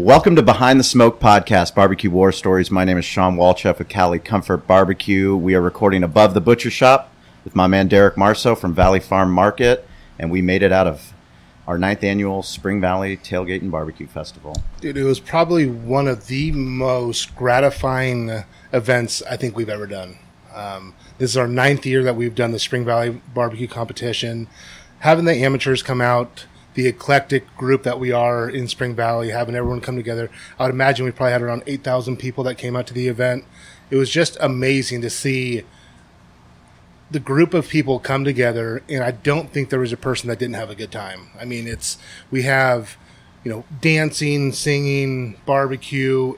Welcome to Behind the Smoke Podcast, Barbecue War Stories. My name is Sean Walchef with Cali Comfort Barbecue. We are recording above the butcher shop with my man Derek Marso from Valley Farm Market, and we made it out of our 9th annual Spring Valley Tailgate and Barbecue Festival. Dude, it was probably one of the most gratifying events I think we've ever done. This is our 9th year that we've done the Spring Valley Barbecue Competition. Having the amateurs come out, the eclectic group that we are in Spring Valley, having everyone come together. I would imagine we probably had around 8,000 people that came out to the event. It was just amazing to see the group of people come together, and I don't think there was a person that didn't have a good time. I mean, we have, dancing, singing, barbecue,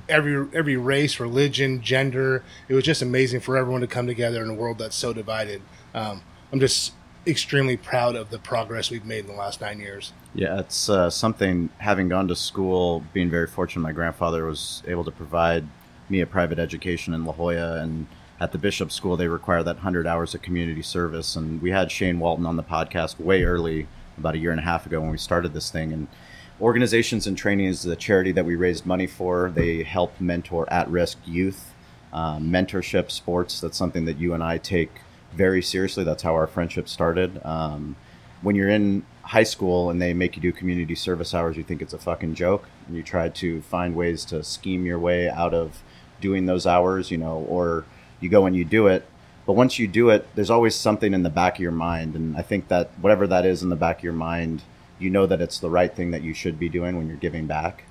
every race, religion, gender. It was just amazing for everyone to come together in a world that's so divided. I'm just extremely proud of the progress we've made in the last 9 years. Yeah, it's something, having gone to school, being very fortunate, my grandfather was able to provide me a private education in La Jolla, and at the Bishop School they require that 100 hours of community service, and we had Shane Walton on the podcast way early, about a year and a half ago when we started this thing. And Organizations and Training is the charity that we raised money for. They help mentor at-risk youth. Mentorship, sports, that's something that you and I take very seriously. That's how our friendship started. When you're in high school and they make you do community service hours, you think it's a fucking joke, and you try to find ways to scheme your way out of doing those hours, or you go and you do it. But once you do it, there's always something in the back of your mind, and I think that whatever that is in the back of your mind, you know that it's the right thing that you should be doing when you're giving back.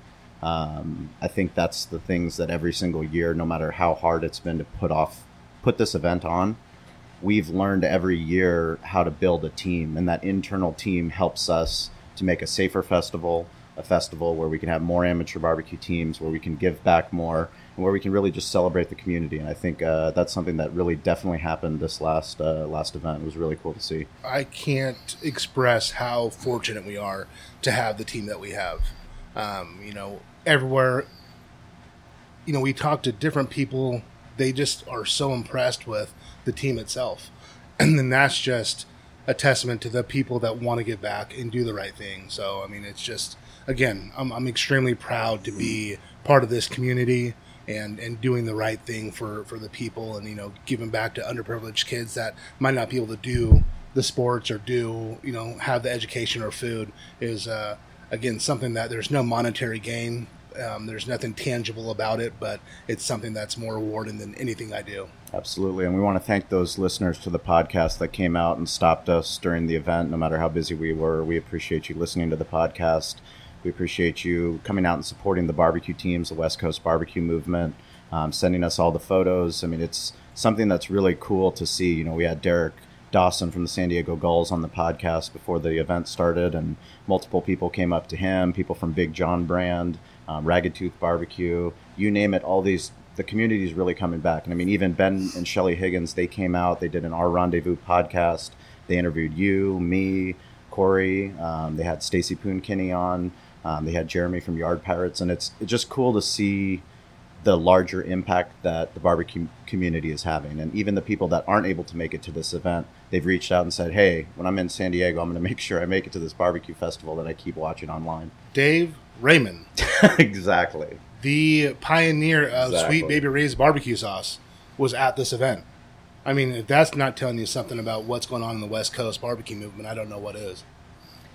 I think that's the things that every single year, no matter how hard it's been to put this event on, we've learned every year how to build a team, and that internal team helps us to make a safer festival, a festival where we can have more amateur barbecue teams, where we can give back more, and where we can really just celebrate the community. And I think that's something that really definitely happened this last event. It was really cool to see. I can't express how fortunate we are to have the team that we have. Everywhere, we talk to different people, they just are so impressed with the team itself. And then that's just a testament to the people that want to give back and do the right thing. So, it's just, again, I'm extremely proud to be part of this community and doing the right thing for the people, and, giving back to underprivileged kids that might not be able to do the sports or have the education or food is, again, something that there's no monetary gain. There's nothing tangible about it, but it's something that's more rewarding than anything I do. Absolutely. And we want to thank those listeners to the podcast that came out and stopped us during the event, no matter how busy we were. We appreciate you listening to the podcast. We appreciate you coming out and supporting the barbecue teams, the West Coast barbecue movement, sending us all the photos. It's something that's really cool to see. We had Derek Dawson from the San Diego Gulls on the podcast before the event started, and multiple people came up to him, people from Big John Brand, Ragged Tooth Barbecue, you name it, the community is really coming back. And even Ben and Shelly Higgins, they came out, they did an Our Rendezvous podcast, they interviewed you, me, Corey, they had Stacy Poon-Kinney on, they had Jeremy from Yard Pirates, and it's just cool to see the larger impact that the barbecue community is having. And even the people that aren't able to make it to this event, they've reached out and said, hey, when I'm in San Diego, I'm going to make sure I make it to this barbecue festival that I keep watching online. Dave Raymond. Exactly. The pioneer of Sweet Baby Ray's barbecue sauce was at this event. If that's not telling you something about what's going on in the West Coast barbecue movement, I don't know what is.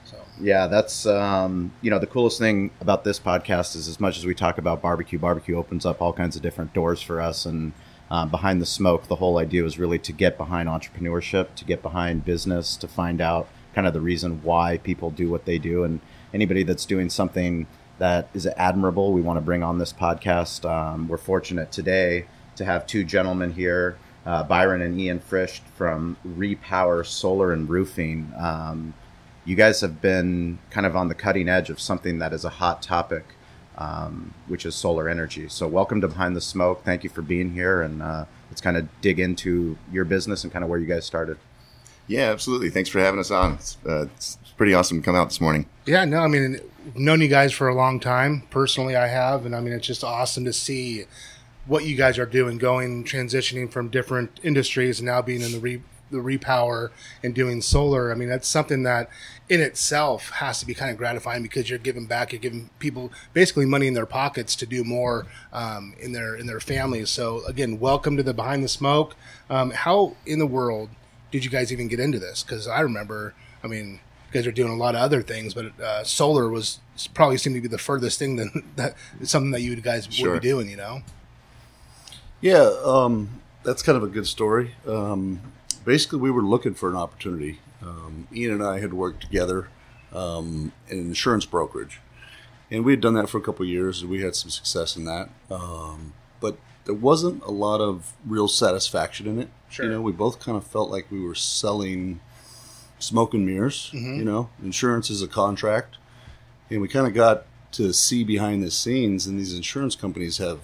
So. Yeah, that's, the coolest thing about this podcast is, as much as we talk about barbecue opens up all kinds of different doors for us. And Behind the Smoke, the whole idea was really to get behind entrepreneurship, to get behind business, to find out kind of the reason why people do what they do. And anybody that's doing something that is admirable, we want to bring on this podcast. We're fortunate today to have two gentlemen here, Byron and Ian Frisch from Repower Solar and Roofing. You guys have been kind of on the cutting edge of something that is a hot topic, which is solar energy. So welcome to Behind the Smoke. Thank you for being here, and let's kind of dig into your business and kind of where you guys started. Yeah, absolutely. Thanks for having us on. It's pretty awesome to come out this morning. Yeah, no, I've known you guys for a long time. Personally, I have, and it's just awesome to see what you guys are doing, transitioning from different industries and now being in the the Repower and doing solar, I mean, that's something that in itself has to be kind of gratifying because you're giving back, you're giving people basically money in their pockets to do more in their families. So again, welcome to the Behind the Smoke. How in the world did you guys even get into this? Because I remember, I mean, you guys are doing a lot of other things, but solar was probably seemed to be the furthest thing that something that you guys would be doing, you know? Yeah, that's kind of a good story. Basically, we were looking for an opportunity. Ian and I had worked together in an insurance brokerage, and we had done that for a couple of years, and we had some success in that. But there wasn't a lot of real satisfaction in it. Sure. You know, we both kind of felt like we were selling smoke and mirrors. You know, insurance is a contract, and we kind of got to see behind the scenes, and these insurance companies have,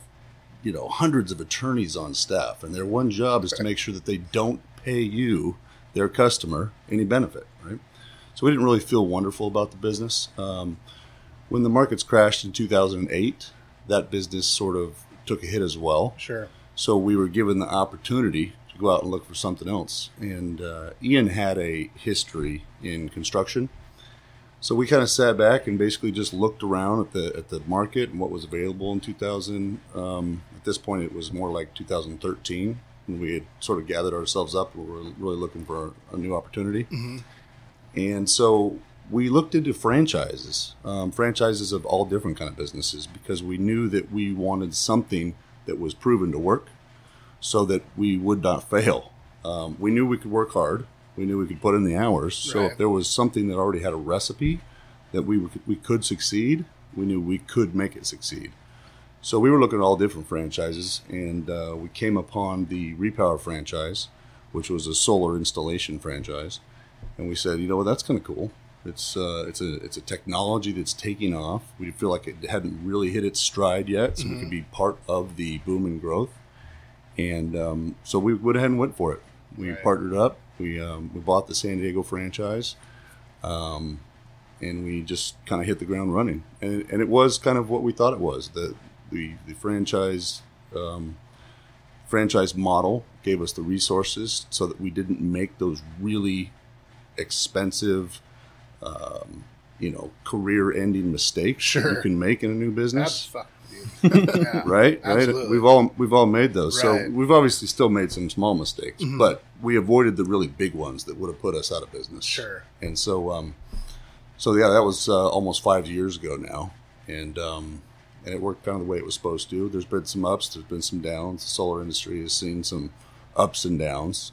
you know, hundreds of attorneys on staff, and their one job is to make sure that they don't pay you, their customer, any benefit, right? So we didn't really feel wonderful about the business. When the markets crashed in 2008, that business sort of took a hit as well. Sure. So we were given the opportunity to go out and look for something else. And Ian had a history in construction. So we kind of sat back and basically just looked around at the market and what was available in 2000. At this point, it was more like 2013, when we had sort of gathered ourselves up and we were really looking for a new opportunity. And so we looked into franchises of all different kind of businesses, because we knew that we wanted something that was proven to work so that we would not fail. We knew we could work hard. We knew we could put in the hours. So if there was something that already had a recipe that we could succeed, we knew we could make it succeed. So we were looking at all different franchises, and we came upon the Repower franchise, which was a solar installation franchise. And we said, you know, well, that's kind of cool. It's a technology that's taking off. We feel like it hadn't really hit its stride yet, so we could be part of the boom and growth. And so we went ahead and went for it. We partnered up. We bought the San Diego franchise, and we just kind of hit the ground running. And it was kind of what we thought it was. The franchise model gave us the resources so that we didn't make those really expensive, career-ending mistakes that you can make in a new business. That's fucking dude. Yeah, right? Absolutely. We've all made those. Right. So we've obviously still made some small mistakes, but we avoided the really big ones that would have put us out of business. Sure. And so yeah, that was almost 5 years ago now, and it worked kind of the way it was supposed to. There's been some ups, there's been some downs. The solar industry has seen some ups and downs.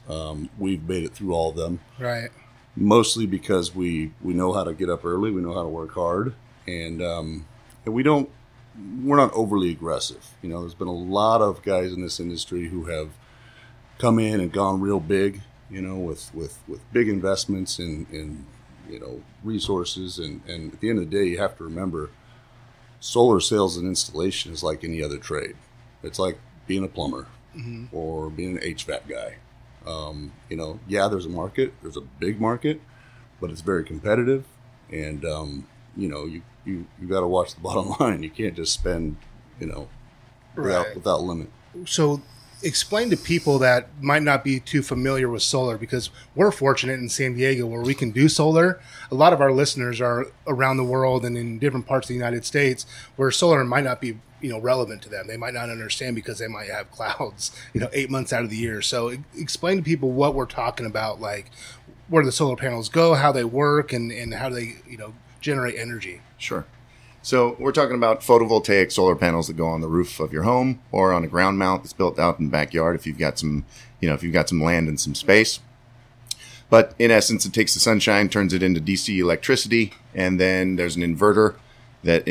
We've made it through all of them. Right. Mostly because we know how to get up early, we know how to work hard, and we're not overly aggressive. You know, there's been a lot of guys in this industry who have come in and gone real big, you know, with big investments in resources, and at the end of the day, you have to remember, solar sales and installation is like any other trade. It's like being a plumber or being an HVAC guy. There's a market, there's a big market, but it's very competitive, and you got to watch the bottom line. You can't just spend, without limit. So explain to people that might not be too familiar with solar, because we're fortunate in San Diego where we can do solar. A lot of our listeners are around the world and in different parts of the United States where solar might not be relevant to them. They might not understand because they might have clouds 8 months out of the year. So explain to people what we're talking about, like where the solar panels go, how they work, and how they generate energy. Sure. So we're talking about photovoltaic solar panels that go on the roof of your home or on a ground mount that's built out in the backyard if you've got some land and some space. But in essence, it takes the sunshine, turns it into DC electricity, and then there's an inverter that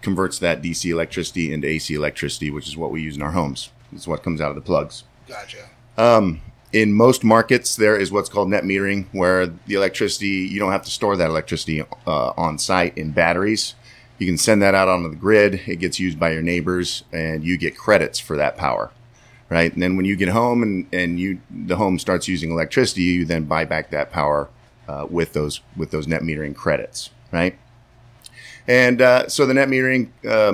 converts that DC electricity into AC electricity, which is what we use in our homes. It's what comes out of the plugs. Gotcha. In most markets, there is what's called net metering, where the electricity, you don't have to store that electricity on site in batteries. You can send that out onto the grid. It gets used by your neighbors, and you get credits for that power, right? And then when you get home and the home starts using electricity, you then buy back that power with those net metering credits, right? And so the net metering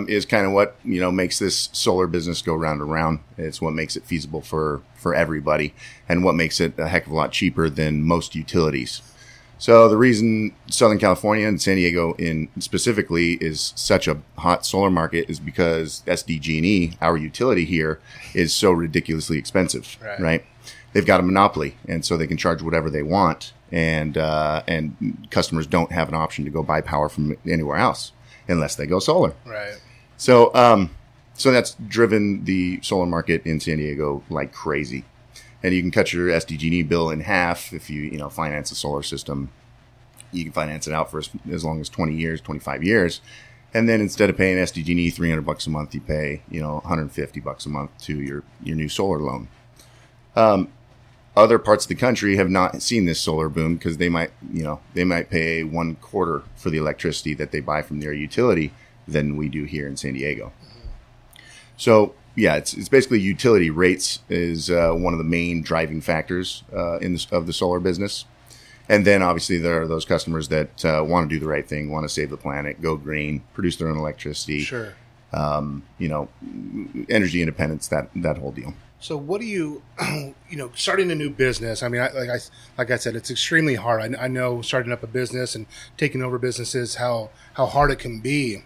is kind of what makes this solar business go round and round. It's what makes it feasible for everybody, and what makes it a heck of a lot cheaper than most utilities. So the reason Southern California and San Diego specifically is such a hot solar market is because SDG&E, our utility here, is so ridiculously expensive, right? They've got a monopoly, and so they can charge whatever they want, and customers don't have an option to go buy power from anywhere else unless they go solar. Right. So so that's driven the solar market in San Diego like crazy. And you can cut your SDG&E bill in half if you finance a solar system. You can finance it out for as long as 20 years, 25 years. And then instead of paying SDG&E $300 a month, you pay, $150 a month to your new solar loan. Other parts of the country have not seen this solar boom because they might pay 1/4 for the electricity that they buy from their utility than we do here in San Diego. So, yeah, it's basically utility rates is one of the main driving factors of the solar business. And then obviously there are those customers that want to do the right thing, want to save the planet, go green, produce their own electricity. Sure. Energy independence, that whole deal. So what do you, starting a new business? I mean, like I said, it's extremely hard. I know starting up a business and taking over businesses, how hard it can be.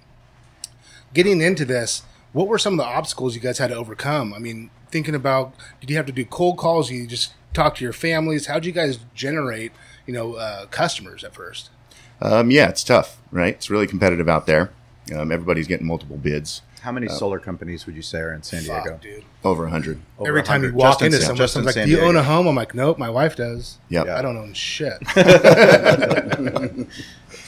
Getting into this, what were some of the obstacles you guys had to overcome? I mean, thinking about, did you have to do cold calls? You just talk to your families? How did you guys generate, customers at first? Yeah, it's tough, right? It's really competitive out there. Everybody's getting multiple bids. How many solar companies would you say are in San Diego? Fuck, dude. Over 100. Every time you walk into someone, someone's like, do you own a home? I'm like, nope, my wife does. Yep. I don't own shit.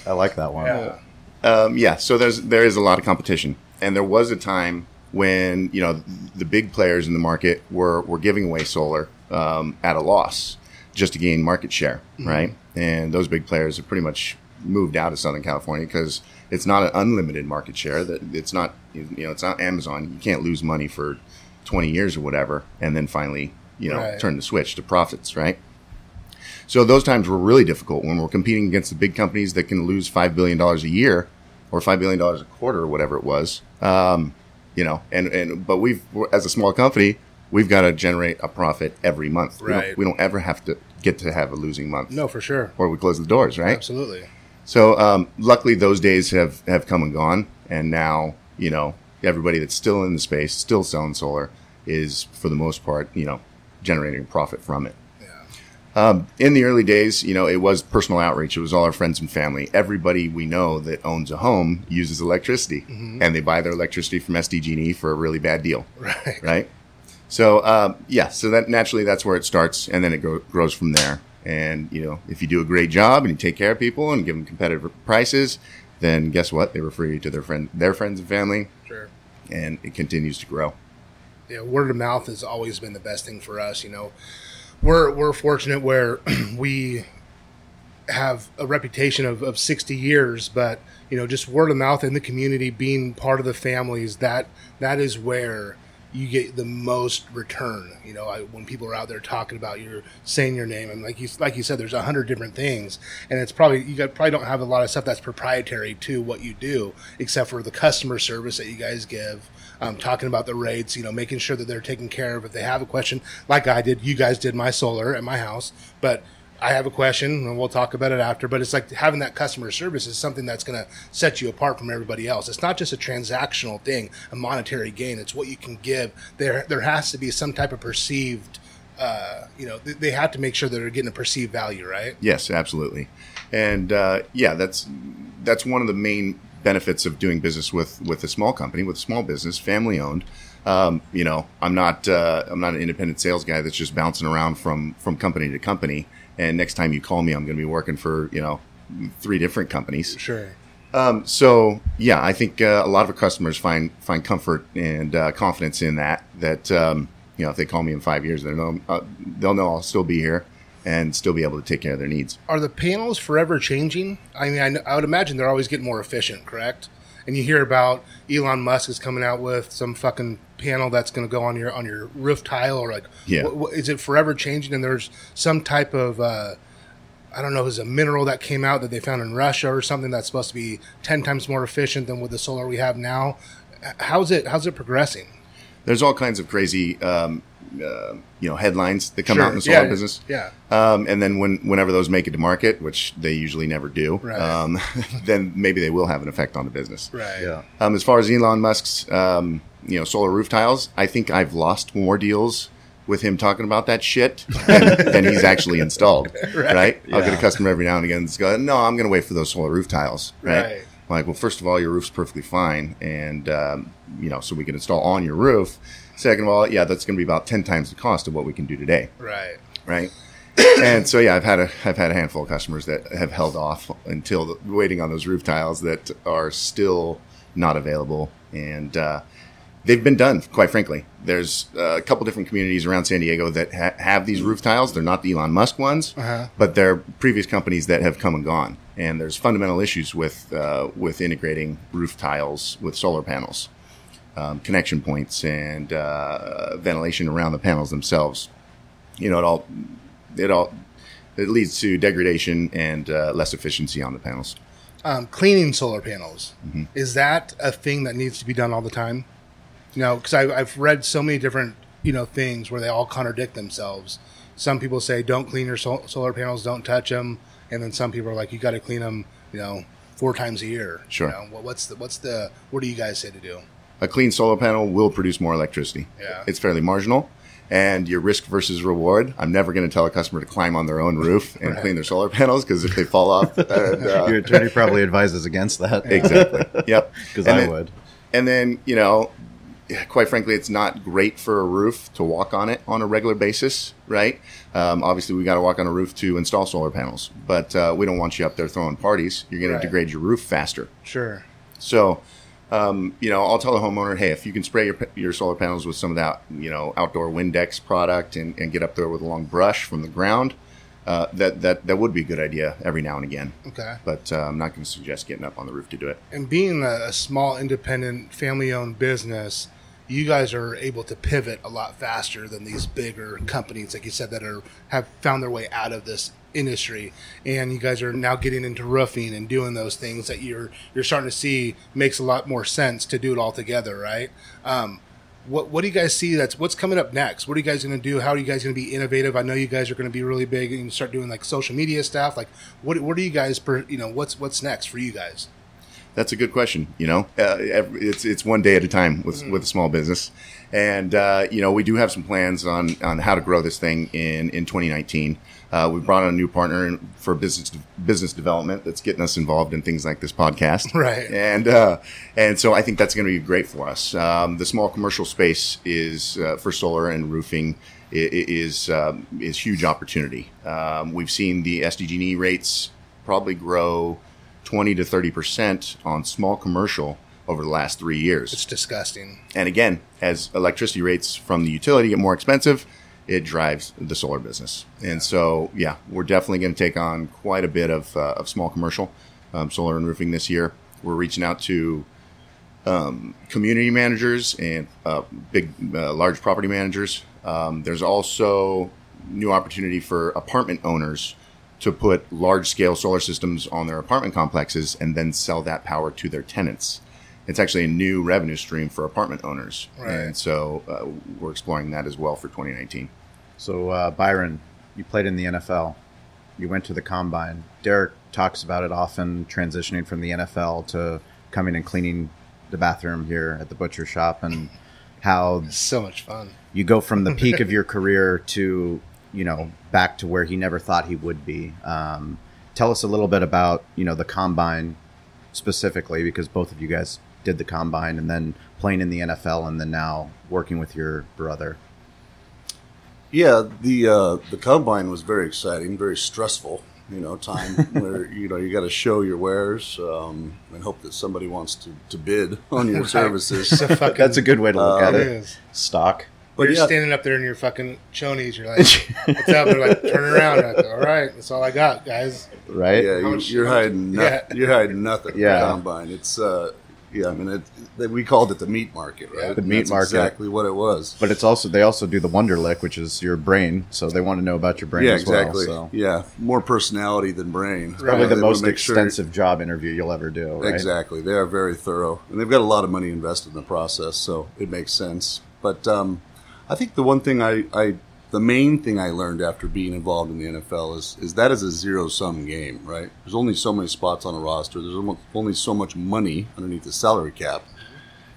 I like that one. Yeah. So there is a lot of competition. And there was a time when, the big players in the market were giving away solar at a loss just to gain market share, right? And those big players have pretty much moved out of Southern California because it's not an unlimited market share. That it's not, it's not Amazon. You can't lose money for 20 years or whatever, and then finally, turn the switch to profits, right? So those times were really difficult when we're competing against the big companies that can lose $5 billion a year or $5 billion a quarter or whatever it was. But as a small company, we've got to generate a profit every month. Right. We don't ever have to get to have a losing month. No, for sure. Or we close the doors, right? Absolutely. So luckily those days have come and gone. And now, everybody that's still in the space, still selling solar, is for the most part, generating profit from it. In the early days, it was personal outreach. It was all our friends and family. Everybody we know that owns a home uses electricity, and they buy their electricity from SDG&E for a really bad deal. Right. So, so that naturally that's where it starts, and then it grows from there. And, if you do a great job and you take care of people and give them competitive prices, then guess what? They refer you to their friends and family. Sure. And it continues to grow. Yeah, word of mouth has always been the best thing for us, We're fortunate where we have a reputation of 60 years, but, just word of mouth in the community, being part of the families, that is where you get the most return. When people are out there talking about saying your name, and like you said, there's 100 different things, and it's probably probably don't have a lot of stuff that's proprietary to what you do, except for the customer service that you guys give. Talking about the rates, making sure that they're taken care of. If they have a question, like I did, you guys did my solar at my house, but I have a question, and we'll talk about it after. But it's like having that customer service is something that's going to set you apart from everybody else. It's not just a transactional thing, a monetary gain. It's what you can give. There has to be some type of perceived, they have to make sure that they're getting a perceived value, right? Yes, absolutely. And that's one of the main benefits of doing business with a small company, with a small business, family owned. I'm not an independent sales guy that's just bouncing around from company to company. And next time you call me, I'm going to be working for 3 different companies. Sure. I think a lot of our customers find comfort and confidence in that. If they call me in 5 years, they'll know I'll still be here and still be able to take care of their needs. Are the panels forever changing? I mean, I would imagine they're always getting more efficient, correct? And you hear about Elon Musk is coming out with some fucking panel that's going to go on your roof tile, or is it forever changing? And there's some type of I don't know, it was a mineral that came out that they found in Russia or something that's supposed to be 10 times more efficient than with the solar we have now. How's it progressing? There's all kinds of crazy, headlines that come out in the solar business. Yeah. And then whenever those make it to market, which they usually never do, right. then maybe they will have an effect on the business. Right. Yeah. As far as Elon Musk's, solar roof tiles, I think I've lost more deals with him talking about that shit than he's actually installed. Right? I'll get a customer every now and again that's going, no, I'm going to wait for those solar roof tiles. Right. I'm like, well, first of all, your roof's perfectly fine. And, so we can install on your roof. Second of all, that's going to be about 10 times the cost of what we can do today. Right. Right. And so, I've had a handful of customers that have held off until waiting on those roof tiles that are still not available. And, they've been done, quite frankly. There's a couple different communities around San Diego that have these roof tiles. They're not the Elon Musk ones, but they're previous companies that have come and gone. And there's fundamental issues with integrating roof tiles with solar panels, connection points, and ventilation around the panels themselves. It leads to degradation and less efficiency on the panels. Cleaning solar panels, is that a thing that needs to be done all the time? Because I've read so many different, things where they all contradict themselves. Some people say, don't clean your solar panels, don't touch them. And then some people are like, you got to clean them, 4 times a year. Sure. What do you guys say to do? A clean solar panel will produce more electricity. Yeah. It's fairly marginal. And your risk versus reward, I'm never going to tell a customer to climb on their own roof and clean their solar panels, because if they fall off... your attorney probably advises against that. Exactly. Yep. Because I would. And then, quite frankly, it's not great for a roof to walk on it on a regular basis, right? Obviously, we got to walk on a roof to install solar panels, but we don't want you up there throwing parties. You're going to degrade your roof faster. Sure. So, I'll tell the homeowner, hey, if you can spray your solar panels with some of that, outdoor Windex product and get up there with a long brush from the ground, that would be a good idea every now and again. Okay. But I'm not going to suggest getting up on the roof to do it. And being a small, independent, family-owned business, you guys are able to pivot a lot faster than these bigger companies, like you said, that have found their way out of this industry. And you guys are now getting into roofing and doing those things that you're starting to see makes a lot more sense to do it all together, right? What do you guys see what's coming up next? What are you guys going to do? How are you guys going to be innovative? I know you guys are going to be really big and start doing like social media stuff. Like what are you guys, what's next for you guys? That's a good question. It's one day at a time with a small business. And, we do have some plans on how to grow this thing in 2019. We brought on a new partner for business development that's getting us involved in things like this podcast. Right. And so I think that's going to be great for us. The small commercial space is, for solar and roofing, is huge opportunity. We've seen the SDG&E rates probably grow 20 to 30% on small commercial over the last 3 years. It's disgusting. And again, as electricity rates from the utility get more expensive, it drives the solar business. And so, we're definitely going to take on quite a bit of small commercial solar and roofing this year. We're reaching out to community managers and large property managers. There's also new opportunity for apartment owners to put large-scale solar systems on their apartment complexes and then sell that power to their tenants. It's actually a new revenue stream for apartment owners. Right. And so we're exploring that as well for 2019. So, Byron, you played in the NFL. You went to the Combine. Derek talks about it often, transitioning from the NFL to coming and cleaning the bathroom here at the butcher shop, and how it's so much fun. You go from the peak of your career to, back to where he never thought he would be. Tell us a little bit about, the Combine specifically, because both of you guys did the Combine, and then playing in the NFL, and then now working with your brother. Yeah, the Combine was very exciting, very stressful, time where, you got to show your wares and hope that somebody wants to bid on your services. That's a good way to look at it. Stock. But you're standing up there in your fucking chonies. You're like, what's up? They're like, turn around. Like, all right, that's all I got, guys. Right? Yeah, you're hiding nothing. You're hiding nothing. Yeah. Combine. It's Yeah, I mean, we called it the meat market, right? The meat market. Exactly what it was. But it's also they also do the Wonderlic, which is your brain. So they want to know about your brain Yeah, as well. exactly. So. Yeah, more personality than brain. Probably the They most wanna make sure- extensive job interview you'll ever do, right? Exactly. They are very thorough. And they've got a lot of money invested in the process, so it makes sense. But I think the one thing the main thing I learned after being involved in the NFL is that is a zero-sum game, right? There's only so many spots on a roster. There's only so much money underneath the salary cap.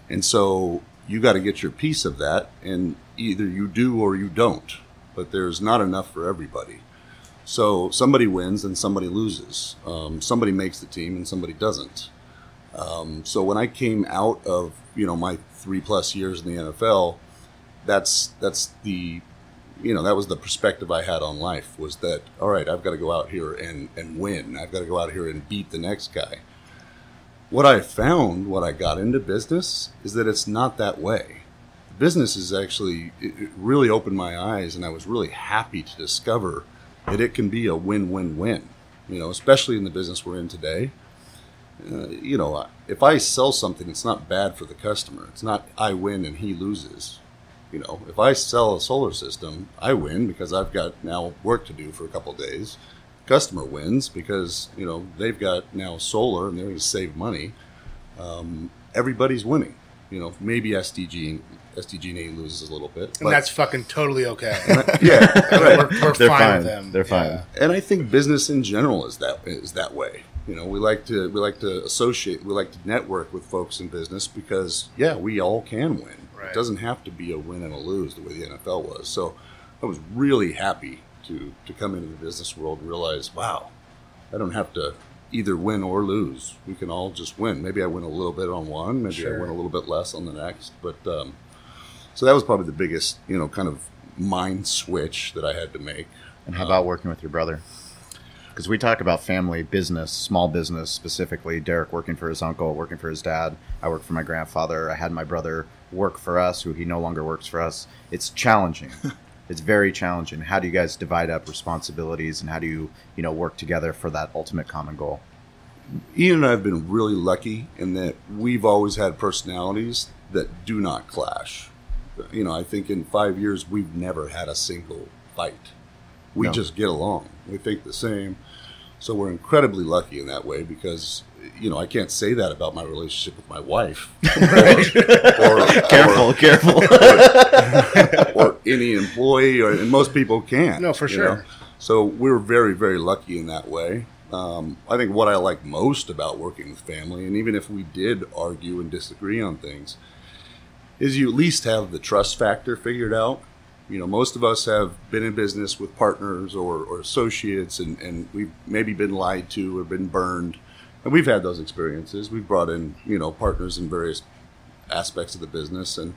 And so you got to get your piece of that, and either you do or you don't. But there's not enough for everybody. So somebody wins and somebody loses. Somebody makes the team and somebody doesn't. So when I came out of my 3+ years in the NFL, that's the that was the perspective I had on life, was that, all right, I've got to go out here and win. I've got to go out here and beat the next guy. What I found, what I got into business, is that it's not that way. Business is actually, it really opened my eyes, and I was really happy to discover that it can be a win-win-win, especially in the business we're in today. If I sell something, it's not bad for the customer. It's not I win and he loses. If I sell a solar system, I win because I've got now work to do for a couple of days. Customer wins because, they've got now solar and they're going to save money. Everybody's winning. Maybe SDG&E loses a little bit. And that's fucking totally okay. Yeah. We're They're fine fine. with them. They're fine. Yeah. And I think business in general is that way. We like to associate, we like to network with folks in business because, we all can win. Right. It doesn't have to be a win and a lose the way the NFL was. So I was really happy to come into the business world and realize, wow, I don't have to either win or lose. We can all just win. Maybe I win a little bit on one, maybe I win a little bit less on the next. But so that was probably the biggest, kind of mind switch that I had to make. And how about working with your brother? Because we talk about family business, small business specifically. Derek working for his uncle, working for his dad. I work for my grandfather. I had my brother work for us, who he no longer works for us. It's challenging. It's very challenging. How do you guys divide up responsibilities, and how do you, work together for that ultimate common goal? Ian and I have been really lucky in that we've always had personalities that do not clash. I think in 5 years, we've never had a single fight. We just get along. We think the same. So we're incredibly lucky in that way because, I can't say that about my relationship with my wife. Careful. Or any employee, and most people can't. No, for sure. So we're very, very lucky in that way. I think what I like most about working with family, and even if we did argue and disagree on things, is you at least have the trust factor figured out. Most of us have been in business with partners or associates, and we've maybe been lied to or been burned. And we've had those experiences. We've brought in, partners in various aspects of the business and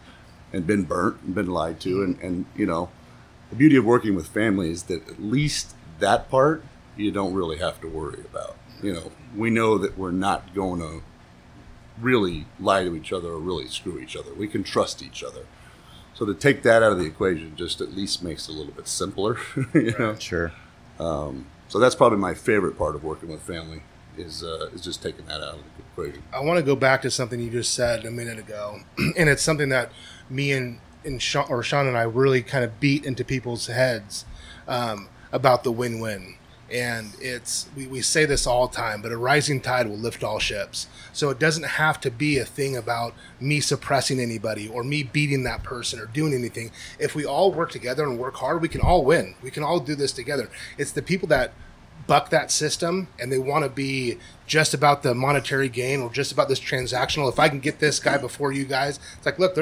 been burnt and been lied to. And the beauty of working with family is that at least that part you don't really have to worry about. We know that we're not going to really lie to each other or really screw each other. We can trust each other. So to take that out of the equation just at least makes it a little bit simpler, Sure. So that's probably my favorite part of working with family is just taking that out of the equation. I want to go back to something you just said a minute ago, and it's something that me and Sean and I really kind of beat into people's heads about the win-win. And we say this all the time, but a rising tide will lift all ships. So it doesn't have to be a thing about me suppressing anybody or me beating that person or doing anything. If we all work together and work hard, we can all win. We can all do this together. It's the people that buck that system and they want to be just about the monetary gain or just about this transactional. If I can get this guy before you guys, it's like, look,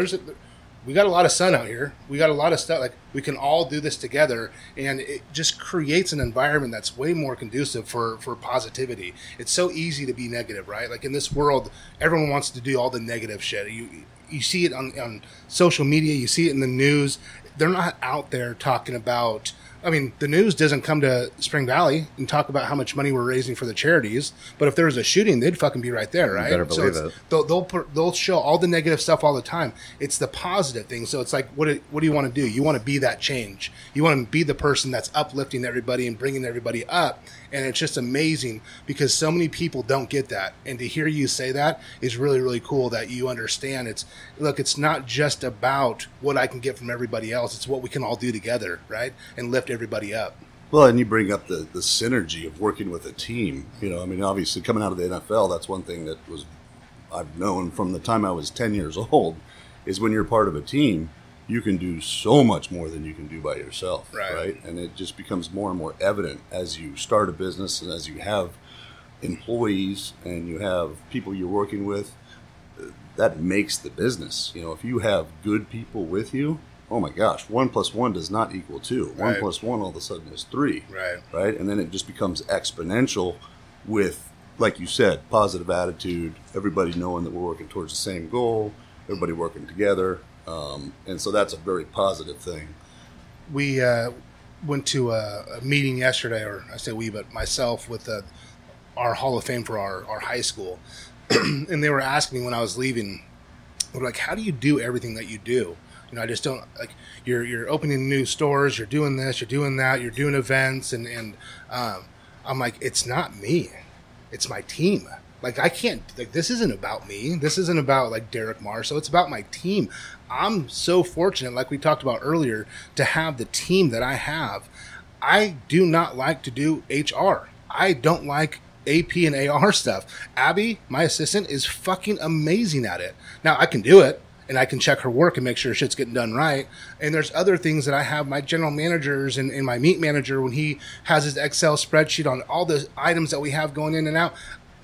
we got a lot of sun out here. We got a lot of stuff. Like, we can all do this together, and it just creates an environment that's way more conducive for positivity. It's so easy to be negative, right? Like, in this world, everyone wants to do all the negative shit. You see it on social media. You see it in the news. They're not out there talking about I mean, the news doesn't come to Spring Valley and talk about how much money we're raising for the charities, but if there was a shooting, they'd fucking be right there, right? You better believe it. They'll show all the negative stuff all the time. It's the positive thing. So it's like, what do you want to do? You want to be that change. You want to be the person that's uplifting everybody and bringing everybody up. And it's just amazing because so many people don't get that. And to hear you say that is really, really cool that you understand. It's not just about what I can get from everybody else. It's what we can all do together, right? And lift everybody up. Well, and you bring up the synergy of working with a team. You know, I mean, obviously coming out of the NFL, that's one thing that I've known from the time I was 10 years old, is when you're part of a team, you can do so much more than you can do by yourself, right? And it just becomes more and more evident as you start a business and as you have employees and you have people you're working with. That makes the business. You know, if you have good people with you, oh my gosh, 1 + 1 does not equal 2. Right. 1 + 1 all of a sudden is 3. Right. And then it just becomes exponential with, like you said, positive attitude, everybody knowing that we're working towards the same goal, everybody working together. And so that's a very positive thing. We went to a meeting yesterday, or I say we, but myself, with our Hall of Fame for our high school. And they were asking me when I was leaving, they're like, how do you do everything that you do? You know, I just don't, like, you're opening new stores, you're doing this, you're doing that, you're doing events, and I'm like, it's not me, it's my team. Like, I can't, like, this isn't about me. This isn't about, like, Derek Marso. It's about my team. I'm so fortunate, like we talked about earlier, to have the team that I have. I do not like to do HR. I don't like AP and AR stuff. Abby, my assistant, is fucking amazing at it. Now, I can do it, and I can check her work and make sure shit's getting done right. And there's other things that I have my general managers and my meat manager, when he has his Excel spreadsheet on all the items that we have going in and out,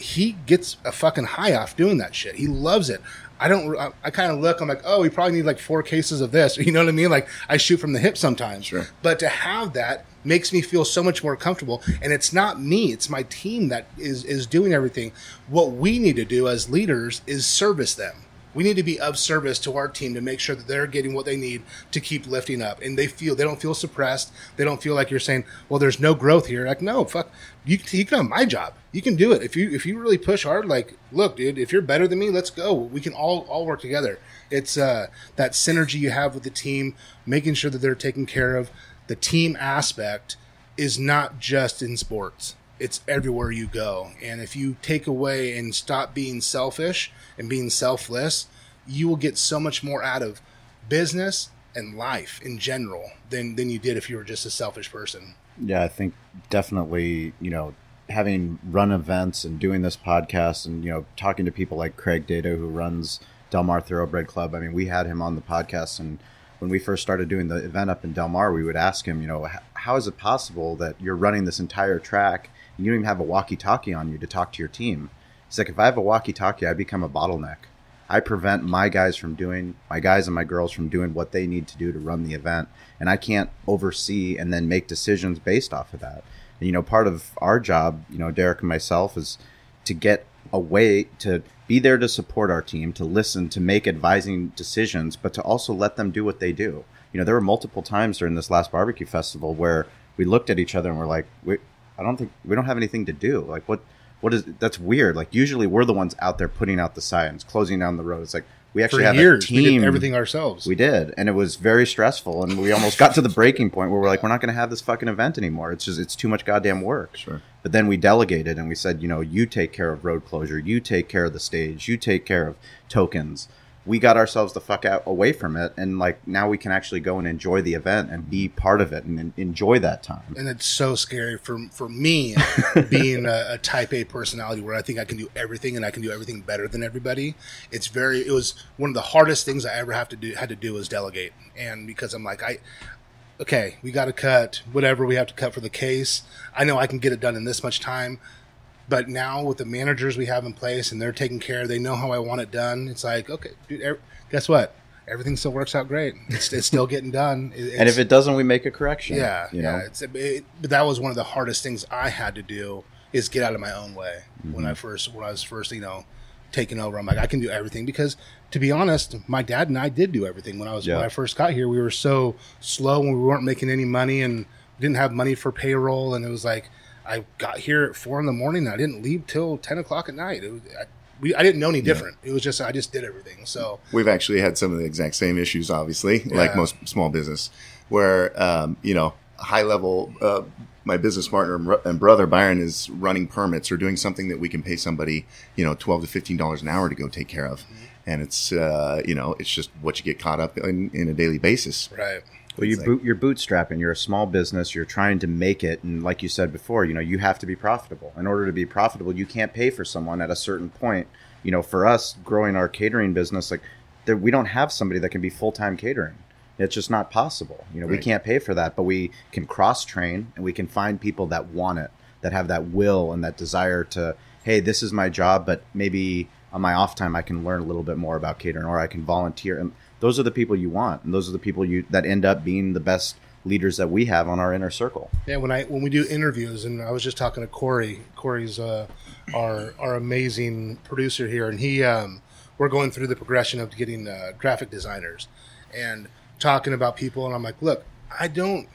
he gets a fucking high off doing that shit. He loves it. I kind of look, I'm like, oh, we probably need like 4 cases of this. You know what I mean? Like, I shoot from the hip sometimes. Sure. But to have that makes me feel so much more comfortable. And it's not me, it's my team that is doing everything. What we need to do as leaders is service them. We need to be of service to our team to make sure that they're getting what they need to keep lifting up. And they don't feel suppressed. They don't feel like you're saying, well, there's no growth here. Like, no, fuck, you can have my job. You can do it. If you really push hard, like, look, dude, if you're better than me, let's go. We can all work together. It's that synergy you have with the team, making sure that they're taken care of. The team aspect is not just in sports. It's everywhere you go. And if you take away and stop being selfish and being selfless, you will get so much more out of business and life in general than you did if you were just a selfish person. Yeah, I think definitely, you know, having run events and doing this podcast and, you know, talking to people like Craig Data, who runs Del Mar Thoroughbred Club. I mean, we had him on the podcast, and when we first started doing the event up in Del Mar, we would ask him, you know, how is it possible that you're running this entire track and you don't even have a walkie-talkie on you to talk to your team? He's like, if I have a walkie-talkie, I become a bottleneck. I prevent my guys and my girls from doing what they need to do to run the event. And I can't oversee and then make decisions based off of that. And, you know, part of our job, you know, Derek and myself, is to get a way to be there to support our team, to listen, to make advising decisions, but to also let them do what they do. You know, there were multiple times during this last barbecue festival where we looked at each other and we're like, we don't have anything to do. Like, what is, that's weird. Like, usually we're the ones out there putting out the signs, closing down the road. It's like, we actually have a team. We did everything ourselves. We did. And it was very stressful. And we almost got to the breaking point where we're like, we're not going to have this fucking event anymore. It's too much goddamn work. Sure. But then we delegated and we said, you know, you take care of road closure. You take care of the stage. You take care of tokens. We got ourselves the fuck out away from it. And like, now we can actually go and enjoy the event and be part of it and enjoy that time. And it's so scary for me being a type A personality where I think I can do everything and I can do everything better than everybody. It was one of the hardest things I ever had to do was delegate. And because I'm like, okay, we got to cut whatever we have to cut for the case. I know I can get it done in this much time. But now with the managers we have in place and they're taking care, they know how I want it done. It's like, okay, dude, guess what? Everything still works out great. It's still getting done. And if it doesn't, we make a correction. Yeah, but that was one of the hardest things I had to do, is get out of my own way. Mm-hmm. When I was first, you know, taking over. I'm like, I can do everything, because to be honest, my dad and I did do everything when I first got here. We were so slow and we weren't making any money, and didn't have money for payroll, and it was like I got here at 4 a.m. and I didn't leave till 10 o'clock at night. I didn't know any different. It was just I just did everything. So we've actually had some of the exact same issues, obviously, like most small business, where high level. My business partner and brother Byron is running permits or doing something that we can pay somebody, $12 to $15 an hour to go take care of, and it's it's just what you get caught up in a daily basis. Right. Well, you're bootstrapping. You're a small business. You're trying to make it, and like you said before, you have to be profitable. In order to be profitable, you can't pay for someone at a certain point. For us growing our catering business, we don't have somebody that can be full-time catering. It's just not possible. We can't pay for that, but we can cross-train and we can find people that want it, that have that will and that desire to, hey, this is my job, but maybe on my off time I can learn a little bit more about catering, or I can volunteer. And those are the people you want, and those are the people that end up being the best leaders that we have on our inner circle. Yeah, when we do interviews, and I was just talking to Corey. Corey's our amazing producer here, and we're going through the progression of getting graphic designers and talking about people, and I'm like, look, I don't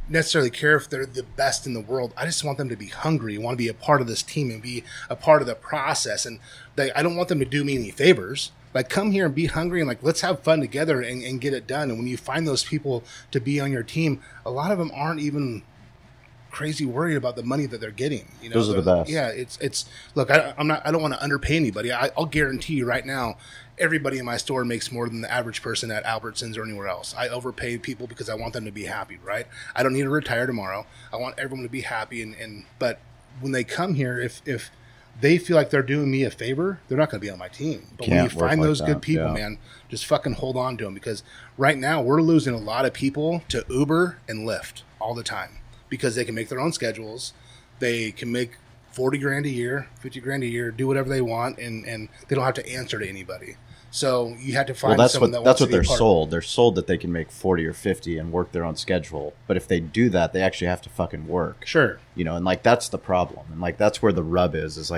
necessarily care if they're the best in the world. I just want them to be hungry, want to be a part of this team and be a part of the process. And I don't want them to do me any favors. Come here and be hungry, and let's have fun together and get it done. And when you find those people to be on your team, a lot of them aren't even crazy worried about the money that they're getting. Those are the best. Yeah, it's look, I don't want to underpay anybody. I'll guarantee you right now, everybody in my store makes more than the average person at Albertsons or anywhere else. I overpay people because I want them to be happy, right? I don't need to retire tomorrow. I want everyone to be happy, but when they come here, if they feel like they're doing me a favor, they're not going to be on my team. But when you find those good people, man, just fucking hold on to them, because right now we're losing a lot of people to Uber and Lyft all the time because they can make their own schedules. They can make 40 grand a year, 50 grand a year, do whatever they want, and they don't have to answer to anybody. So you have to find someone that wants to be a part. That's what they're sold. They're sold that they can make 40 or 50 and work their own schedule. But if they do that, they actually have to fucking work. Sure. And that's the problem. And that's where the rub is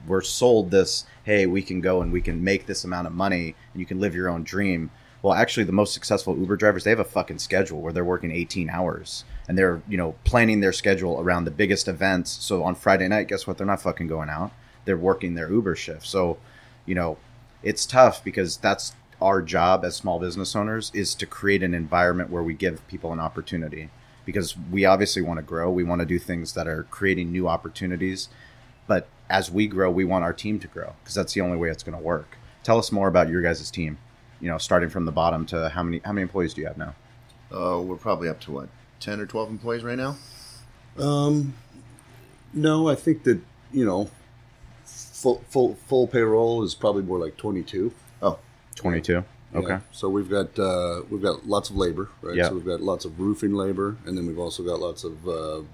we're sold this, hey, we can go and we can make this amount of money and you can live your own dream. Well, actually the most successful Uber drivers, they have a fucking schedule where they're working 18 hours and they're, planning their schedule around the biggest events. So on Friday night, guess what? They're not fucking going out. They're working their Uber shift. So, it's tough because that's our job as small business owners, is to create an environment where we give people an opportunity, because we obviously want to grow. We want to do things that are creating new opportunities. But as we grow, we want our team to grow, because that's the only way it's going to work. Tell us more about your guys' team, starting from the bottom to how many employees do you have now? We're probably up to what, 10 or 12 employees right now? No, I think that, full payroll is probably more like 22. Oh, 22. Okay. Yeah. So we've got lots of labor, right? Yeah. So we've got lots of roofing labor, and then we've also got lots of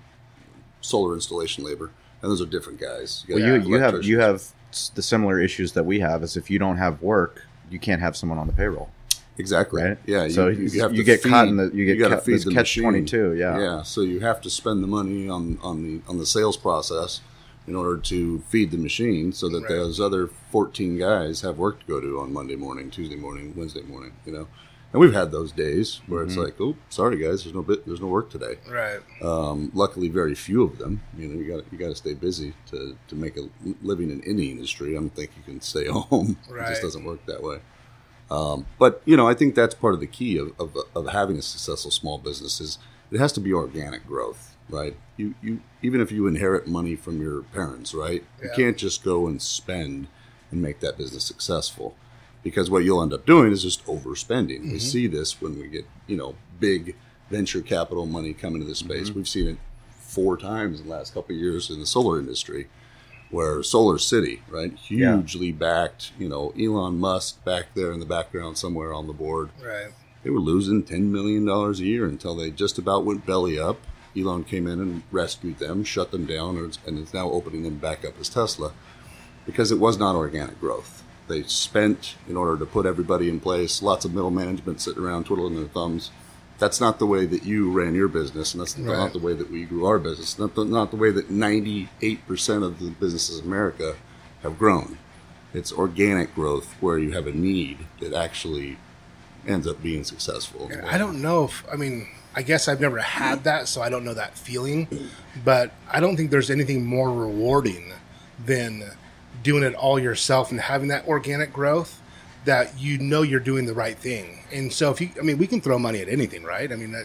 solar installation labor, and those are different guys. You have the similar issues that we have. Is if you don't have work, you can't have someone on the payroll. Exactly. Right. Yeah. You get caught in this catch-22. Yeah. Yeah. So you have to spend the money on the sales process in order to feed the machine, so that those other 14 guys have work to go to on Monday morning, Tuesday morning, Wednesday morning. And we've had those days where it's like, oh, sorry guys, there's no work today. Right. Luckily, very few of them. You got to stay busy to make a living in any industry. I don't think you can stay home. Right. It just doesn't work that way. But I think that's part of the key of having a successful small business is it has to be organic growth. Right, you even if you inherit money from your parents, right, you can't just go and spend and make that business successful, because what you'll end up doing is just overspending. Mm-hmm. We see this when we get big venture capital money coming into this space. Mm-hmm. We've seen it 4 times in the last couple of years in the solar industry, where Solar City, right, hugely backed, Elon Musk back there in the background somewhere on the board. Right, they were losing $10 million a year until they just about went belly up. Elon came in and rescued them, shut them down, and is now opening them back up as Tesla, because it was not organic growth. They spent in order to put everybody in place, lots of middle management sitting around twiddling their thumbs. That's not the way that you ran your business, and that's not the way that we grew our business, not the way that 98% of the businesses in America have grown. It's organic growth where you have a need that actually ends up being successful. I don't know I guess I've never had that, so I don't know that feeling. But I don't think there's anything more rewarding than doing it all yourself and having that organic growth that you know you're doing the right thing. And so we can throw money at anything, right? I mean,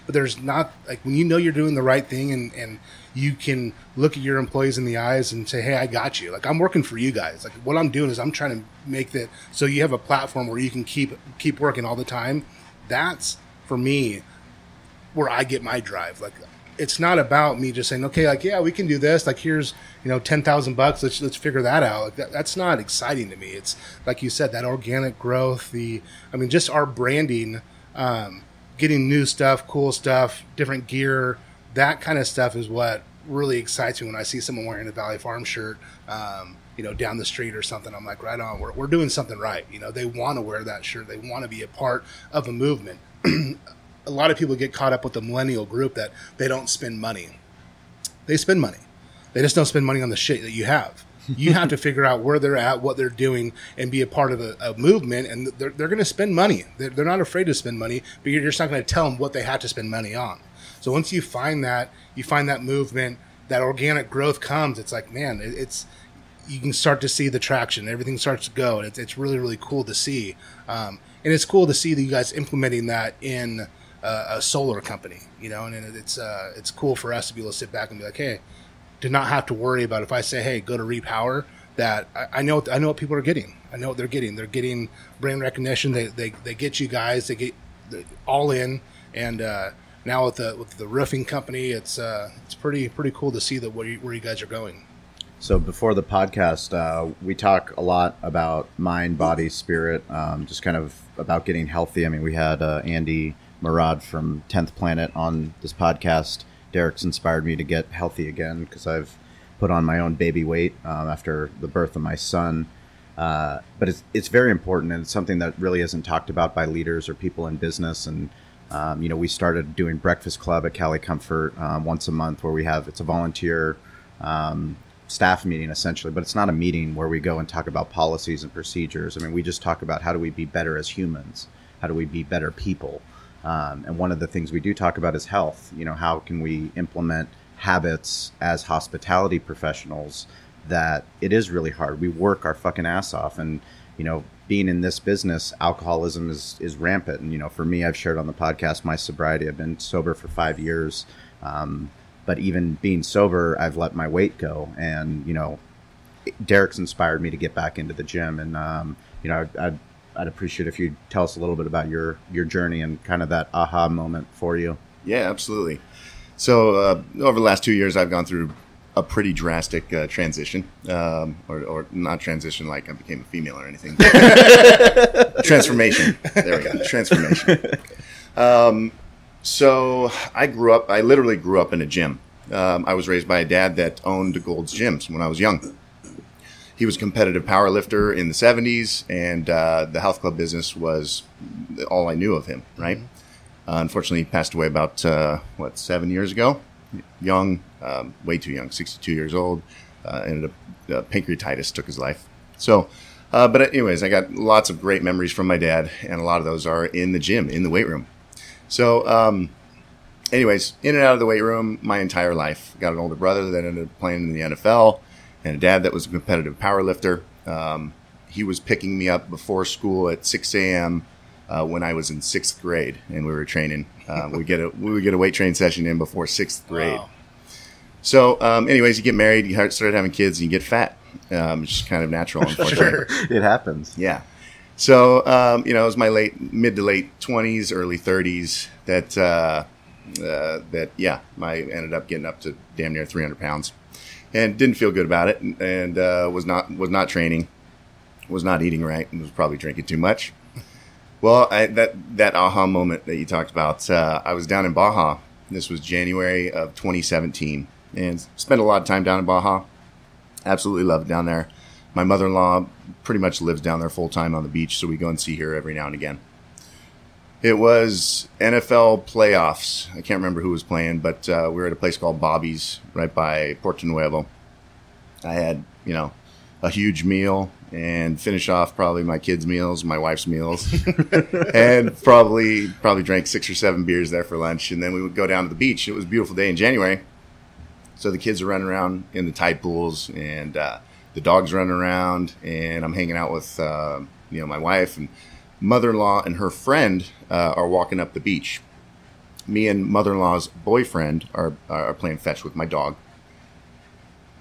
but there's not, like, when you know you're doing the right thing and you can look at your employees in the eyes and say, hey, I got you. Like, I'm working for you guys. Like, what I'm doing is I'm trying to make that so you have a platform where you can keep working all the time. That's, for me, where I get my drive. Like, it's not about me just saying, okay, like, yeah, we can do this. Like, here's, $10,000. Let's figure that out. Like, that's not exciting to me. It's like you said, that organic growth, just our branding, getting new stuff, cool stuff, different gear, that kind of stuff is what really excites me when I see someone wearing a Valley Farm shirt, down the street or something. I'm like, right on, we're doing something right. They want to wear that shirt. They want to be a part of a movement. A lot of people get caught up with the millennial group that they don't spend money. They spend money. They just don't spend money on the shit that you have. You have to figure out where they're at, what they're doing, and be a part of a movement. And they're going to spend money. They're not afraid to spend money, but you're just not going to tell them what they have to spend money on. So once you find that movement, that organic growth comes. It's like, man, you can start to see the traction. Everything starts to go. And it's really, really cool to see. And it's cool to see that you guys implementing that in a solar company, and it's cool for us to be able to sit back and be like, hey, to not have to worry about if I say, hey, go to Repower, that I know what people are getting. I know what they're getting. They're getting brand recognition. They get you guys. They get all in. And now with the roofing company, it's pretty cool to see that where you guys are going. So before the podcast, we talk a lot about mind, body, spirit, just kind of about getting healthy. I mean, we had Andy Murad from 10th Planet on this podcast. Derek's inspired me to get healthy again because I've put on my own baby weight after the birth of my son. But it's very important, and it's something that really isn't talked about by leaders or people in business. And we started doing Breakfast Club at Cali Comfort once a month, where it's a volunteer staff meeting essentially, but it's not a meeting where we go and talk about policies and procedures. I mean, we just talk about how do we be better as humans, how do we be better people. And one of the things we do talk about is health. How can we implement habits as hospitality professionals that it is really hard. We work our fucking ass off. And, being in this business, alcoholism is rampant. And, for me, I've shared on the podcast my sobriety. I've been sober for 5 years. But even being sober, I've let my weight go. And, Derek's inspired me to get back into the gym. And, I'd appreciate if you'd tell us a little bit about your journey and kind of that aha moment for you. Yeah, absolutely. So over the last 2 years, I've gone through a pretty drastic transition, or not transition like I became a female or anything. Transformation. There we go. Transformation. So I literally grew up in a gym. I was raised by a dad that owned Gold's Gyms when I was young. He was a competitive power lifter in the 70s, and the health club business was all I knew of him, right? Unfortunately, he passed away about, 7 years ago? Young, way too young, 62 years old. Ended up, pancreatitis took his life. So, but anyways, I got lots of great memories from my dad, and a lot of those are in the gym, in the weight room. So, anyways, in and out of the weight room my entire life. Got an older brother that ended up playing in the NFL, and a dad that was a competitive power lifter. He was picking me up before school at 6 a.m. When I was in 6th grade, and we were training. We would get a weight train session in before 6th grade. Wow. So, anyways, you get married, you start having kids, and you get fat. It's just kind of natural, unfortunately. Sure. It happens. Yeah. So, it was my mid to late 20s, early 30s that I ended up getting up to damn near 300 pounds. And didn't feel good about it, and was not training, was not eating right, and was probably drinking too much. Well, that aha moment that you talked about, I was down in Baja. This was January of 2017, and spent a lot of time down in Baja. Absolutely love it down there. My mother-in-law pretty much lives down there full time on the beach, so we go and see her every now and again. It was NFL playoffs. I can't remember who was playing, but we were at a place called Bobby's right by Porto Nuevo. I had, a huge meal, and finish off probably my kids' meals, my wife's meals, and probably drank 6 or 7 beers there for lunch. And then we would go down to the beach. It was a beautiful day in January. So the kids are running around in the tide pools, and the dog's running around, and I'm hanging out with my wife, and mother-in-law and her friend are walking up the beach. Me and mother-in-law's boyfriend are playing fetch with my dog.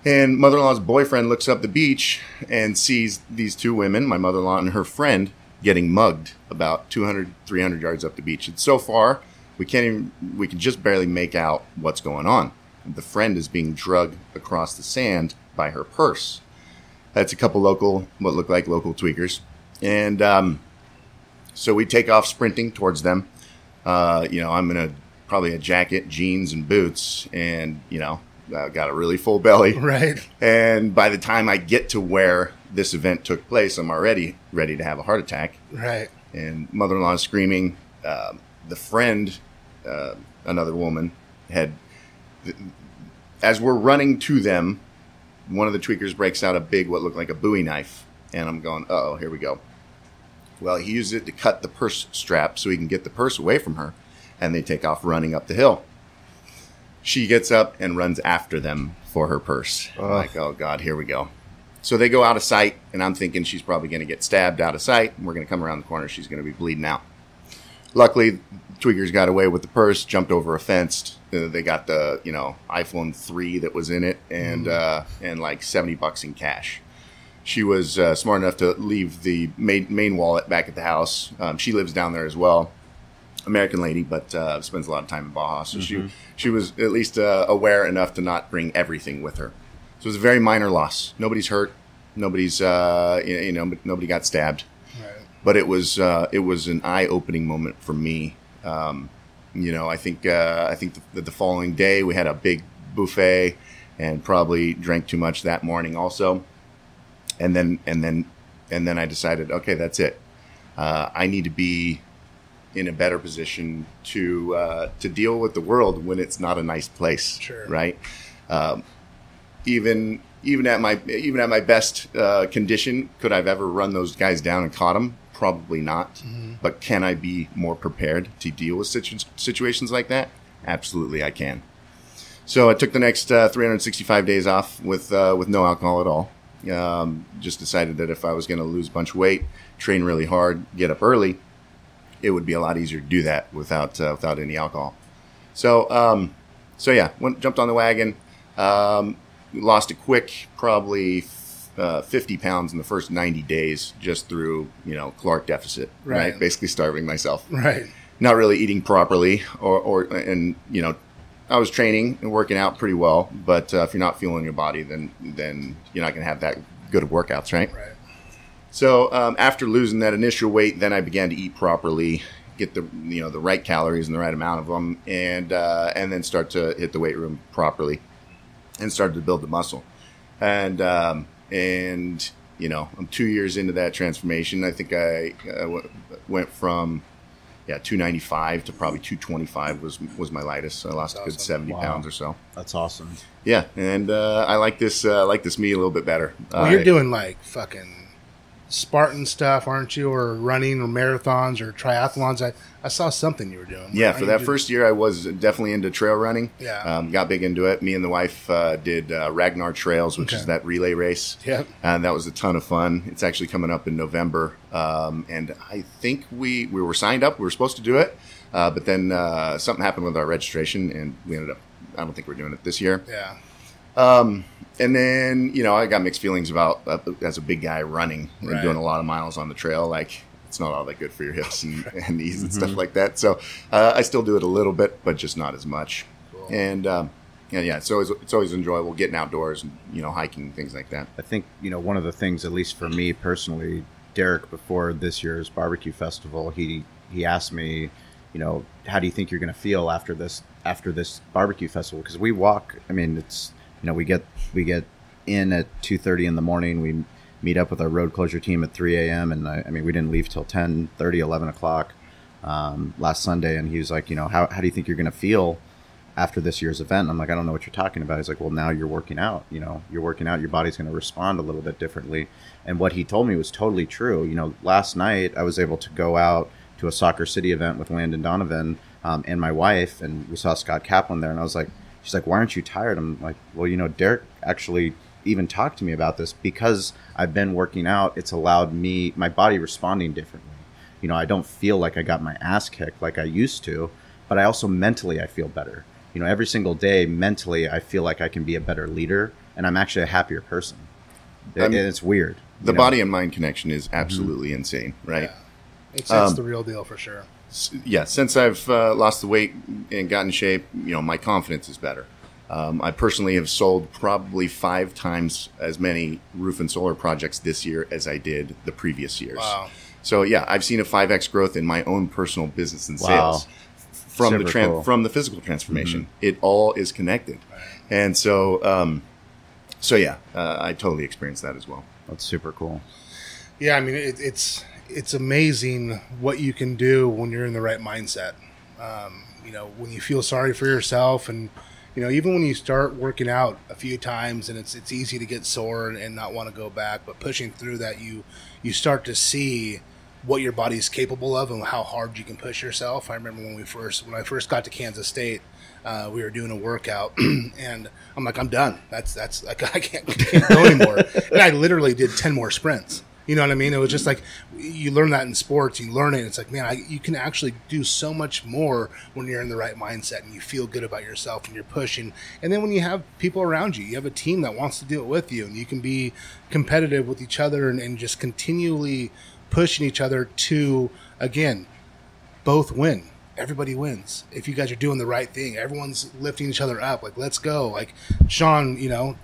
And mother-in-law's boyfriend looks up the beach and sees these 2 women, my mother-in-law and her friend, getting mugged about 200, 300 yards up the beach. And so far, we can just barely make out what's going on. The friend is being dragged across the sand by her purse. That's a couple what look like local tweakers. And so we take off sprinting towards them. I'm in probably a jacket, jeans, and boots, and, got a really full belly. Right. And by the time I get to where this event took place, I'm already ready to have a heart attack. Right. And mother-in-law is screaming. The friend, another woman, as we're running to them, one of the tweakers breaks out a big, what looked like a Bowie knife. And I'm going, uh-oh, here we go. Well, he used it to cut the purse strap so he can get the purse away from her. And they take off running up the hill. She gets up and runs after them for her purse. I'm like, oh, God, here we go. So they go out of sight, and I'm thinking she's probably going to get stabbed out of sight. And we're going to come around the corner. She's going to be bleeding out. Luckily, tweakers got away with the purse, jumped over a fence. They got the, iPhone 3 that was in it and like $70 in cash. She was smart enough to leave the main wallet back at the house. She lives down there as well. American lady, but spends a lot of time in Baja. So she was at least aware enough to not bring everything with her. So it was a very minor loss. Nobody's hurt. Nobody's nobody got stabbed. Right. But it was an eye-opening moment for me. I think the following day we had a big buffet and probably drank too much that morning also. And then I decided, okay, that's it. I need to be in a better position to deal with the world when it's not a nice place. Sure. Right. Even at my best condition, could I've ever run those guys down and caught them? Probably not. Mm-hmm. But can I be more prepared to deal with situations like that? Absolutely, I can. So I took the next 365 days off with no alcohol at all. Just decided that if I was going to lose a bunch of weight, train really hard, get up early, it would be a lot easier to do that without any alcohol. So yeah, jumped on the wagon, lost a quick probably 50 pounds in the first 90 days just through caloric deficit, right? Basically starving myself, right? Not really eating properly, and I was training and working out pretty well, but if you're not fueling your body, then you're not going to have that good of workouts, right? Right. So after losing that initial weight, then I began to eat properly, get the right calories and the right amount of them, and then start to hit the weight room properly, and started to build the muscle. And I'm 2 years into that transformation. I think I went from 295 to probably 225 was my lightest. So I lost a good 70 pounds or so. That's awesome. Yeah, and I like this me a little bit better. Well, you're doing like fucking Spartan stuff, aren't you? Or running or marathons or triathlons. I saw something you were doing. Yeah, for that first year, I was definitely into trail running. Yeah. Got big into it. Me and the wife did Ragnar Trails, which is that relay race. Yeah. And that was a ton of fun. It's actually coming up in November. And I think we were signed up. We were supposed to do it. But then something happened with our registration, and we ended up, I don't think we're doing it this year. Yeah. And then, I got mixed feelings about, as a big guy running and doing a lot of miles on the trail, like, it's not all that good for your hips and knees and stuff like that. So I still do it a little bit, but just not as much. Cool. And so it's always enjoyable getting outdoors and, hiking, things like that. I think, one of the things, at least for me personally, Derek, before this year's barbecue festival, he asked me, how do you think you're going to feel after this barbecue festival? Because we walk, it's, we get in at 2:30 in the morning. We meet up with our road closure team at 3 a.m. And we didn't leave till 10:30, 11 o'clock last Sunday. And he was like, how do you think you're going to feel after this year's event. I'm like, I don't know what you're talking about. He's like, well, now you're working out. You're working out. Your body's going to respond a little bit differently. And what he told me was totally true. Last night I was able to go out to a Soccer City event with Landon Donovan and my wife, and we saw Scott Kaplan there. And I was like, she's like, why aren't you tired? I'm like, well, Derek actually even talked to me about this because I've been working out. It's allowed me, my body responding differently. I don't feel like I got my ass kicked like I used to, but I also mentally I feel better. Every single day mentally I feel like I can be a better leader, and I'm actually a happier person. And it's weird. The body and mind connection is absolutely insane, right? Yeah. It's the real deal for sure. Yeah, since I've lost the weight and gotten in shape, my confidence is better. I personally have sold probably 5 times as many roof and solar projects this year as I did the previous years. Wow. So yeah, I've seen a 5x growth in my own personal business and sales from the physical transformation. Mm-hmm. It all is connected, and so yeah, I totally experienced that as well. That's super cool. Yeah, I mean it's amazing what you can do when you're in the right mindset. When you feel sorry for yourself, and even when you start working out a few times, and it's easy to get sore and not want to go back, but pushing through that, you start to see what your body's capable of and how hard you can push yourself. I remember when I first got to Kansas State, we were doing a workout, and I'm like, I'm done. That's like I can't go anymore. And I literally did 10 more sprints. You know what I mean? It was just like, you learn that in sports, you learn it. It's like, man, you can actually do so much more when you're in the right mindset and you feel good about yourself and you're pushing. And then when you have people around you, you have a team that wants to do it with you, and you can be competitive with each other and just continually pushing each other to, again, both win. Everybody wins. If you guys are doing the right thing, everyone's lifting each other up. Like, let's go. Like Sean,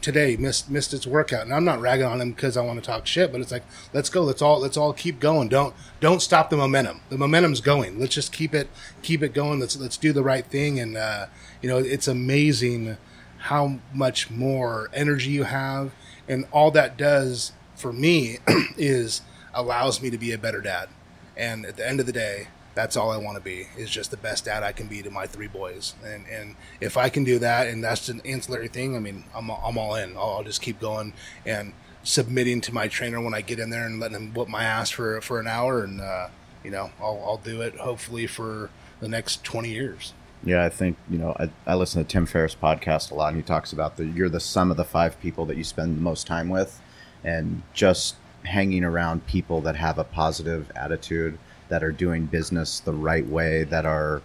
today missed his workout, and I'm not ragging on him because I want to talk shit, but it's like, let's go. Let's all keep going. Don't stop the momentum. The momentum's going. Let's just keep it going. Let's do the right thing. And it's amazing how much more energy you have, and all that does for me is allows me to be a better dad. And at the end of the day, that's all I want to be, is just the best dad I can be to my 3 boys. And if I can do that, and that's an ancillary thing, I mean, I'm all in. I'll just keep going and submitting to my trainer when I get in there and letting him whoop my ass for an hour. And, I'll do it hopefully for the next 20 years. Yeah, I think, I listen to Tim Ferriss' podcast a lot, and he talks about you're the sum of the 5 people that you spend the most time with, and just hanging around people that have a positive attitude, that are doing business the right way, that are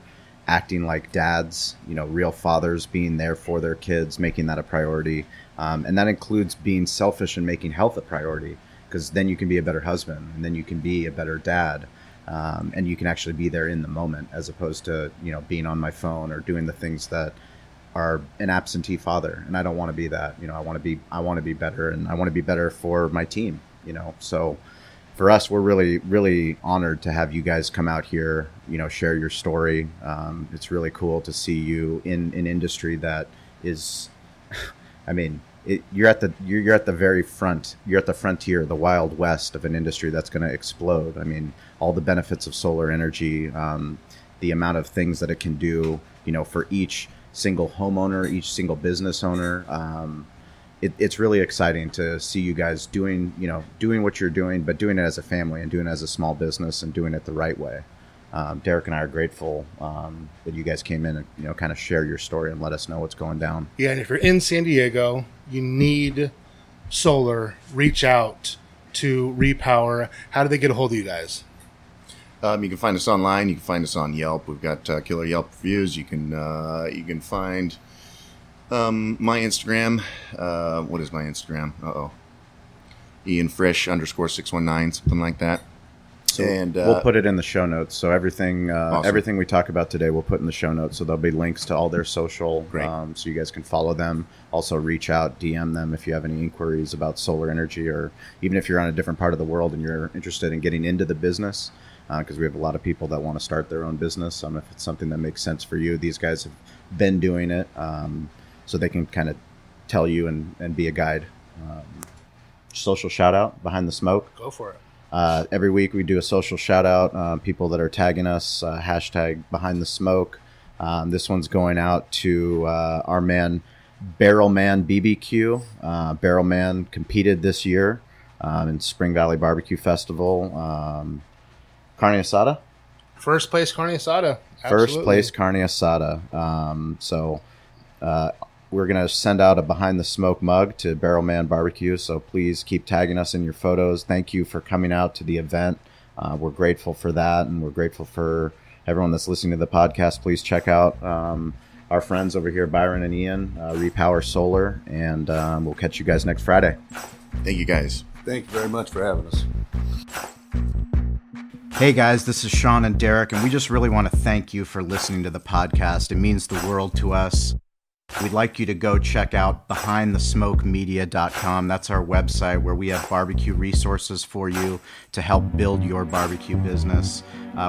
acting like dads, real fathers, being there for their kids, making that a priority. And that includes being selfish and making health a priority, because then you can be a better husband, and then you can be a better dad. And you can actually be there in the moment, as opposed to, being on my phone or doing the things that are an absentee father. And I don't want to be that. I want to be better, and I want to be better for my team, so for us, we're really, really honored to have you guys come out here, share your story. It's really cool to see you in an industry that is, I mean, you're at the very front. You're at the frontier, the Wild West of an industry that's going to explode. I mean, all the benefits of solar energy, the amount of things that it can do, for each single homeowner, each single business owner. It's really exciting to see you guys doing what you're doing, but doing it as a family and doing it as a small business and doing it the right way. Derek and I are grateful that you guys came in and, kind of share your story and let us know what's going down. Yeah, and if you're in San Diego, you need solar, reach out to Repower. How do they get a hold of you guys? You can find us online. You can find us on Yelp. We've got killer Yelp reviews. You can find my Instagram. What is my Instagram? Ian Frisch _619, something like that. So we'll put it in the show notes. So everything we talk about today, we'll put in the show notes. So there'll be links to all their social, so you guys can follow them. Also reach out, DM them if you have any inquiries about solar energy, or even if you're on a different part of the world and you're interested in getting into the business, because we have a lot of people that want to start their own business. If it's something that makes sense for you, these guys have been doing it, so they can kind of tell you and be a guide. Social shout out, Behind the Smoke. Go for it. Every week we do a social shout out, people that are tagging us, hashtag Behind the Smoke. This one's going out to our man Barrel Man BBQ. Barrel Man competed this year in Spring Valley Barbecue Festival. Carne asada? First place carne asada. First place carne asada. We're going to send out a Behind the Smoke mug to Barrel Man Barbecue, so please keep tagging us in your photos. Thank you for coming out to the event. We're grateful for that, and we're grateful for everyone that's listening to the podcast. Please check out our friends over here, Byron and Ian, Repower Solar, and we'll catch you guys next Friday. Thank you, guys. Thank you very much for having us. Hey guys, this is Sean and Derek, and we just really want to thank you for listening to the podcast. It means the world to us. We'd like you to go check out BehindTheSmokeMedia.com. That's our website where we have barbecue resources for you to help build your barbecue business.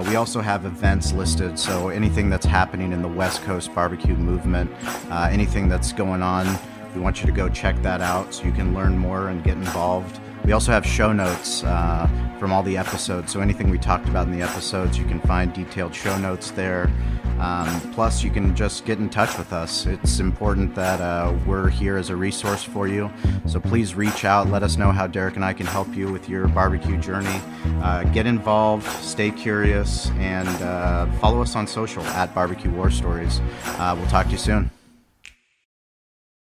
We also have events listed, so anything that's happening in the West Coast barbecue movement, anything that's going on, we want you to go check that out so you can learn more and get involved. We also have show notes from all the episodes, so anything we talked about in the episodes, you can find detailed show notes there. Plus, you can just get in touch with us. It's important that we're here as a resource for you. So please reach out. Let us know how Derek and I can help you with your barbecue journey. Get involved, stay curious, and follow us on social at Barbecue War Stories. We'll talk to you soon.